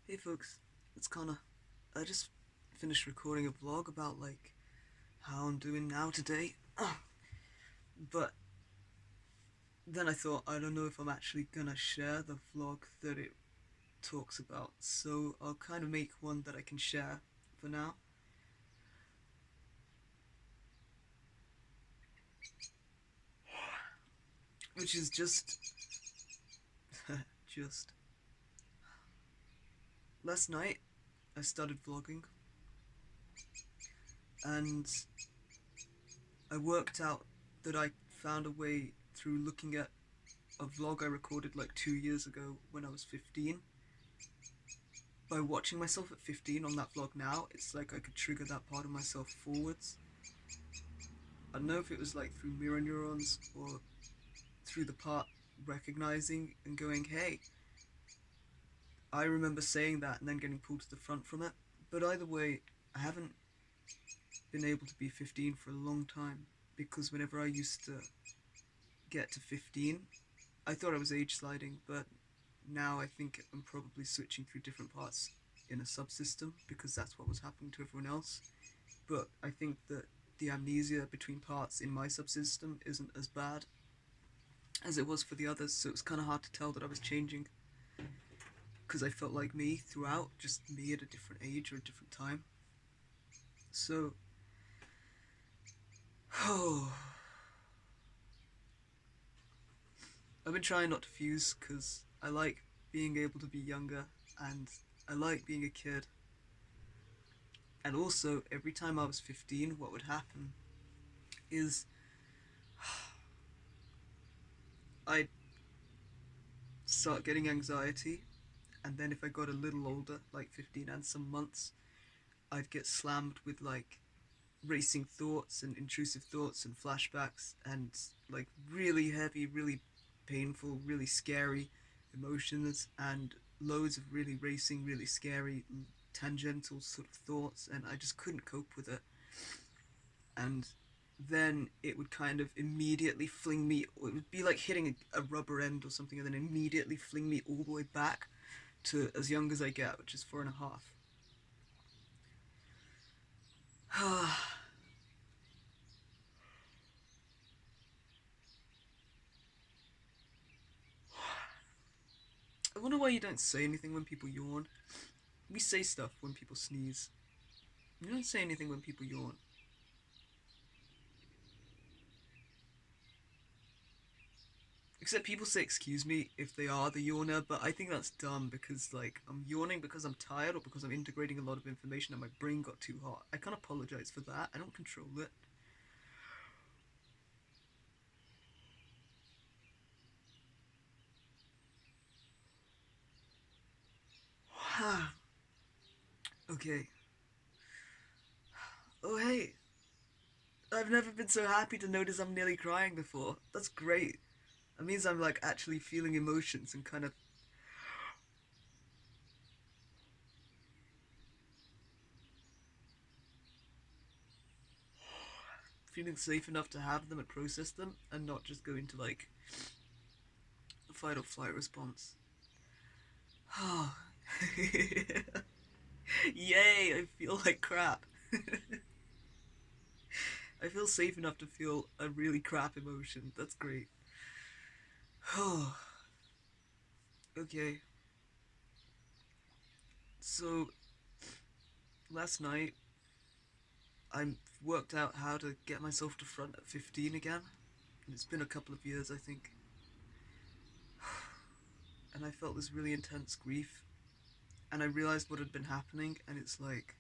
Hey folks, it's Connor. I just finished recording a vlog about how I'm doing now today. But then I thought I don't know if I'm actually gonna share the vlog that it talks about, so I'll kind of make one that I can share for now, which is just last night I started vlogging and I worked out that I found a way through looking at a vlog I recorded like 2 years ago when I was 15. By watching myself at 15 on that vlog now, it's like I could trigger that part of myself forwards. I don't know if it was like through mirror neurons or through the part recognizing and going, hey, I remember saying that and then getting pulled to the front from it. But either way, I haven't been able to be 15 for a long time because whenever I used to get to 15, I thought I was age sliding, but now I think I'm probably switching through different parts in a subsystem because that's what was happening to everyone else. But I think that the amnesia between parts in my subsystem isn't as bad as it was for the others, so it was kind of hard to tell that I was changing because I felt like me throughout, just me at a different age or a different time. So, oh, I've been trying not to fuse because I like being able to be younger and I like being a kid. And also, every time I was 15, what would happen is I'd start getting anxiety, and then if I got a little older, like 15 and some months, I'd get slammed with like racing thoughts and intrusive thoughts and flashbacks and like really heavy, really painful, really scary emotions and loads of really racing, really scary tangential sort of thoughts, and I just couldn't cope with it. And then it would kind of immediately fling me, it would be like hitting a rubber end or something, and then immediately fling me all the way back to as young as I get, which is 4.5. I wonder why you don't say anything when people yawn. We say stuff when people sneeze. You don't say anything when people yawn. Except people say excuse me if they are the yawner, but I think that's dumb because like I'm yawning because I'm tired or because I'm integrating a lot of information and my brain got too hot. I can't apologize for that. I don't control it. Okay. Oh hey, I've never been so happy to notice I'm nearly crying before. That's great. That means I'm like actually feeling emotions and kind of feeling safe enough to have them and process them and not just go into like a fight or flight response. Yay, I feel like crap. I feel safe enough to feel a really crap emotion. That's great. Okay, so last night I worked out how to get myself to front at 15 again. And it's been a couple of years, I think. And I felt this really intense grief. And I realized what had been happening, and it's like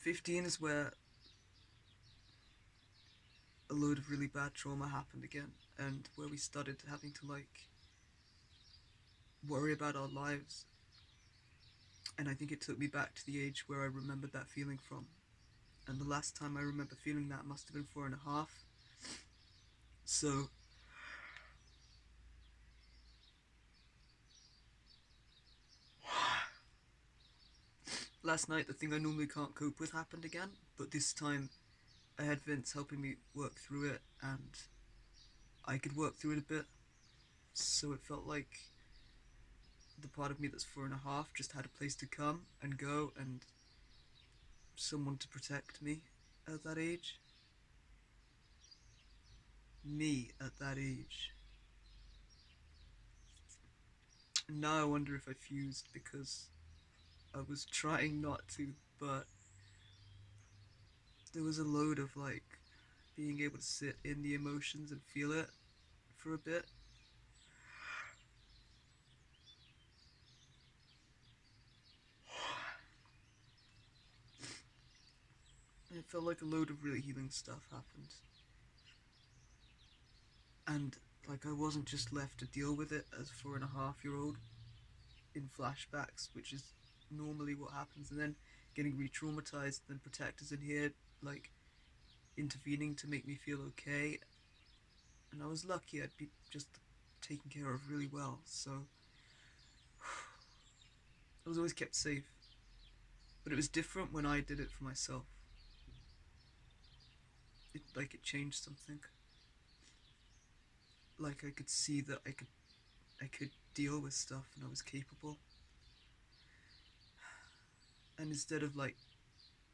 15 is where a load of really bad trauma happened again, and where we started having to like worry about our lives. And I think it took me back to the age where I remembered that feeling from. And the last time I remember feeling that must have been 4.5. So last night, the thing I normally can't cope with happened again, but this time I had Vince helping me work through it, and I could work through it a bit. So it felt like the part of me that's 4.5 just had a place to come and go and someone to protect me at that age. Me at that age. And now I wonder if I fused because I was trying not to, but there was a load of like being able to sit in the emotions and feel it for a bit. And it felt like a load of really healing stuff happened. And like I wasn't just left to deal with it as a 4.5-year-old in flashbacks, which is normally what happens, and then getting re-traumatized, then protectors in here like intervening to make me feel okay. And I was lucky I'd be just taken care of really well, so I was always kept safe. But it was different when I did it for myself. It changed something. Like I could see that I could deal with stuff and I was capable. And instead of like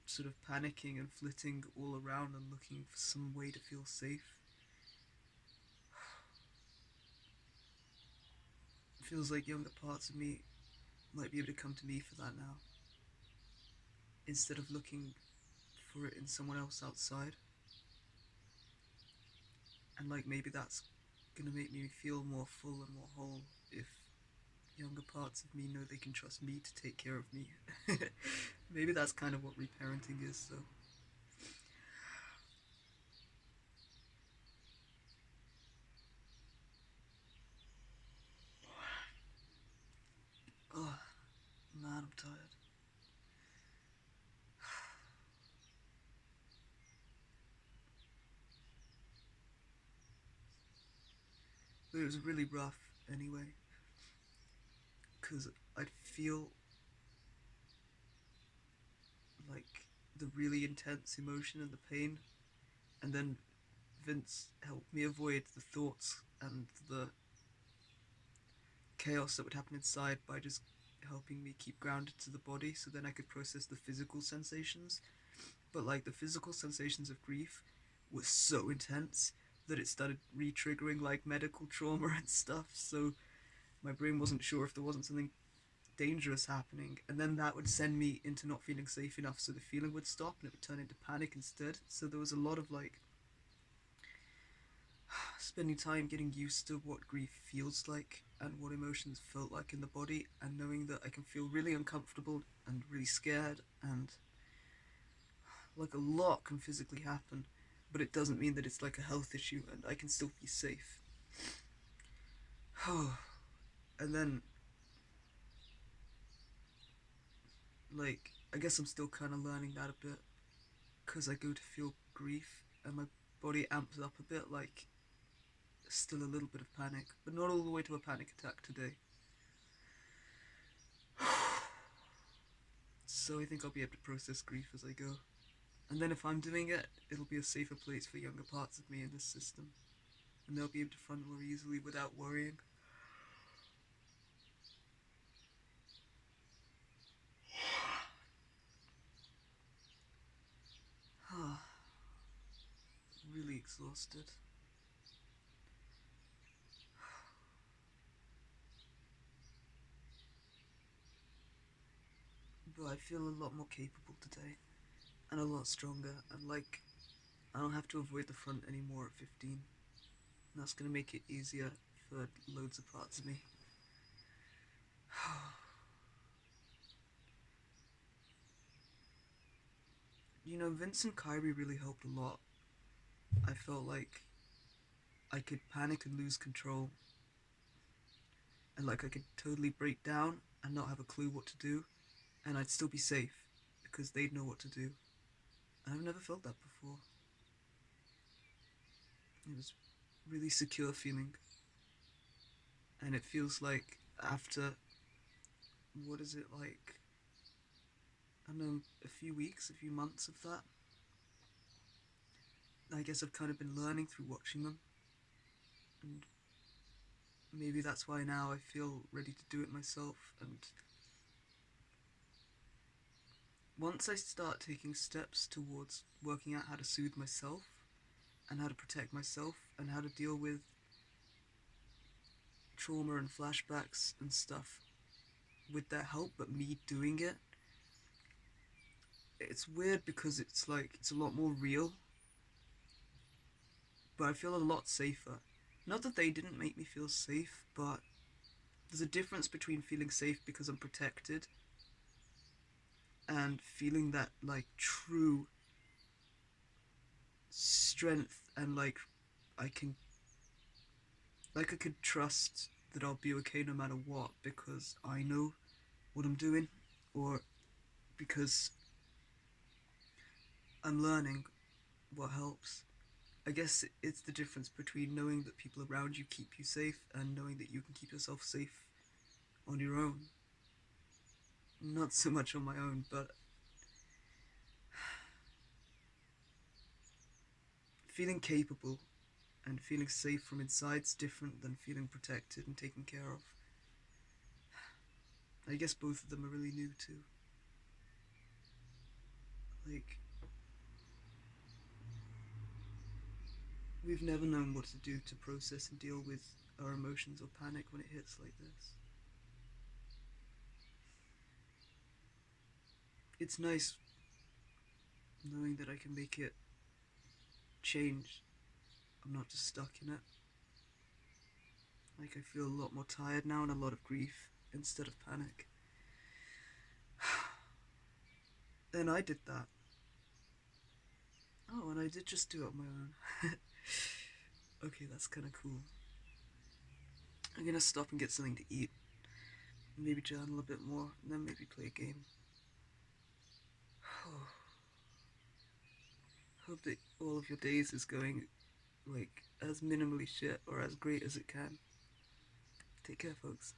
sort of panicking and flitting all around and looking for some way to feel safe, it feels like younger parts of me might be able to come to me for that now, instead of looking for it in someone else outside. And like maybe that's gonna make me feel more full and more whole if younger parts of me know they can trust me to take care of me. Maybe that's kind of what reparenting is, so. Oh, man, I'm tired. But it was really rough anyway, because I'd feel like the really intense emotion and the pain, and then Vince helped me avoid the thoughts and the chaos that would happen inside by just helping me keep grounded to the body so then I could process the physical sensations. But like the physical sensations of grief were so intense that it started re-triggering like medical trauma and stuff, so my brain wasn't sure if there wasn't something dangerous happening, and then that would send me into not feeling safe enough, so the feeling would stop and it would turn into panic instead. So there was a lot of like spending time getting used to what grief feels like and what emotions felt like in the body, and knowing that I can feel really uncomfortable and really scared and like a lot can physically happen, but it doesn't mean that it's like a health issue and I can still be safe. And then like I guess I'm still kind of learning that a bit because I go to feel grief and my body amps up a bit, like still a little bit of panic, but not all the way to a panic attack today. So I think I'll be able to process grief as I go. And then if I'm doing it, it'll be a safer place for younger parts of me in this system. And they'll be able to fund more easily without worrying. Really exhausted. But I feel a lot more capable today. And a lot stronger. And like, I don't have to avoid the front anymore at 15. And that's gonna make it easier for loads of parts of me. You know, Vince and Kyrie really helped a lot. I felt like I could panic and lose control, and like I could totally break down and not have a clue what to do, and I'd still be safe because they'd know what to do. And I've never felt that before. It was really secure feeling, and it feels like after what is it like? I don't know, a few weeks, a few months of that. I guess I've kind of been learning through watching them, and maybe that's why now I feel ready to do it myself. And once I start taking steps towards working out how to soothe myself and how to protect myself and how to deal with trauma and flashbacks and stuff with their help, but me doing it, it's weird because it's like it's a lot more real, but I feel a lot safer. Not that they didn't make me feel safe, but there's a difference between feeling safe because I'm protected and feeling that like true strength and I can I could trust that I'll be okay no matter what because I know what I'm doing or because I'm learning what helps. I guess it's the difference between knowing that people around you keep you safe and knowing that you can keep yourself safe on your own. Not so much on my own, but feeling capable and feeling safe from inside's different than feeling protected and taken care of. I guess both of them are really new too. Like, we've never known what to do to process and deal with our emotions or panic when it hits like this. It's nice knowing that I can make it change. I'm not just stuck in it. Like, I feel a lot more tired now and a lot of grief instead of panic. And I did that. Oh, and I did just do it on my own. Okay, that's kind of cool. I'm gonna stop and get something to eat. Maybe journal a bit more, and then maybe play a game. Hope that all of your days is going, like, as minimally shit or as great as it can. Take care, folks.